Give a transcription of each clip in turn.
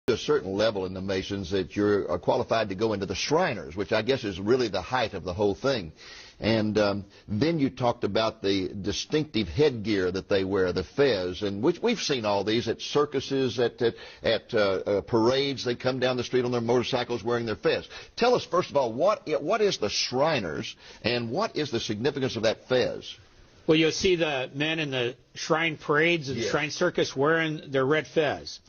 to a certain level in the Masons that you're qualified to go into the Shriners, which I guess is really the height of the whole thing. And then you talked about the distinctive headgear that they wear, the fez, and which we've seen all these at circuses, at parades. They come down the street on their motorcycles wearing their fez. Tell us, first of all, what is the Shriners, and what is the significance of that fez? Well, you'll see the men in the shrine parades and shrine circus wearing their red fez.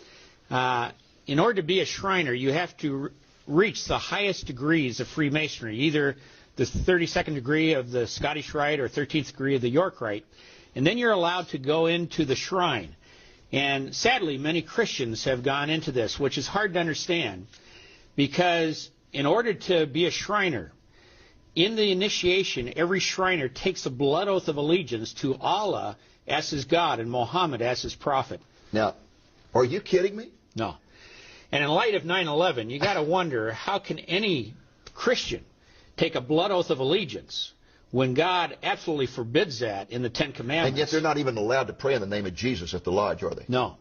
In order to be a Shriner, you have to reach the highest degrees of Freemasonry, either the 32nd degree of the Scottish Rite or 13th degree of the York Rite, and then you're allowed to go into the shrine. And sadly, many Christians have gone into this, which is hard to understand, because in order to be a Shriner, in the initiation, every Shriner takes a blood oath of allegiance to Allah as his God and Muhammad as his prophet. Now, are you kidding me? No. And in light of 9/11, you got to wonder, how can any Christian take a blood oath of allegiance when God absolutely forbids that in the Ten Commandments? And yet they're not even allowed to pray in the name of Jesus at the lodge, are they? No.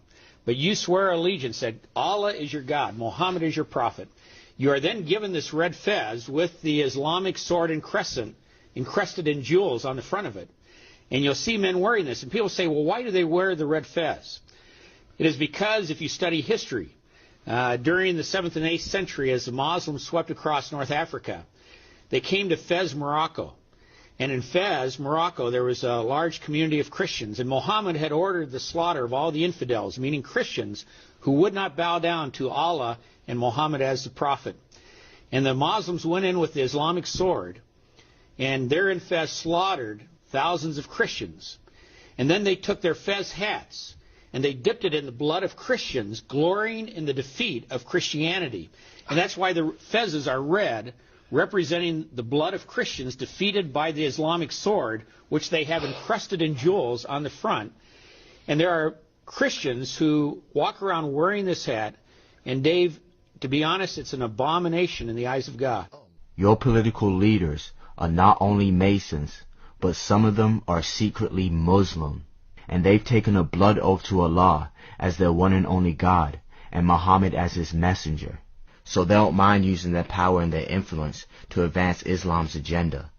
But you swear allegiance that Allah is your God, Muhammad is your prophet. You are then given this red fez with the Islamic sword and crescent encrusted in jewels on the front of it. And you'll see men wearing this. And people say, well, why do they wear the red fez? It is because if you study history, during the 7th and 8th century, as the Muslims swept across North Africa, they came to Fez, Morocco. And in Fez, Morocco, there was a large community of Christians. And Muhammad had ordered the slaughter of all the infidels, meaning Christians, who would not bow down to Allah and Muhammad as the prophet. And the Muslims went in with the Islamic sword, and there in Fez slaughtered thousands of Christians. And then they took their Fez hats, and they dipped it in the blood of Christians, glorying in the defeat of Christianity. And that's why the fezes are red, representing the blood of Christians defeated by the Islamic sword, which they have encrusted in jewels on the front. And there are Christians who walk around wearing this hat, and Dave, to be honest, it's an abomination in the eyes of God. Your political leaders are not only Masons, but some of them are secretly Muslim, and they've taken a blood oath to Allah as their one and only God, and Muhammad as his messenger. So they don't mind using their power and their influence to advance Islam's agenda.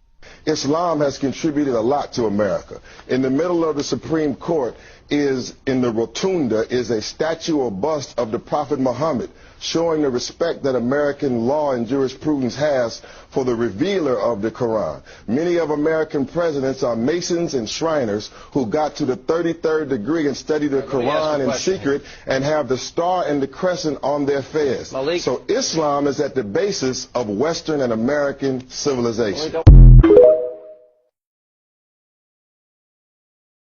Islam has contributed a lot to America. In the middle of the Supreme Court in the rotunda is a statue or bust of the Prophet Muhammad, showing the respect that American law and jurisprudence has for the revealer of the Quran. Many of American presidents are Masons and Shriners who got to the 33rd degree and studied the Quran in secret and have the star and the crescent on their fez. So Islam is at the basis of Western and American civilization.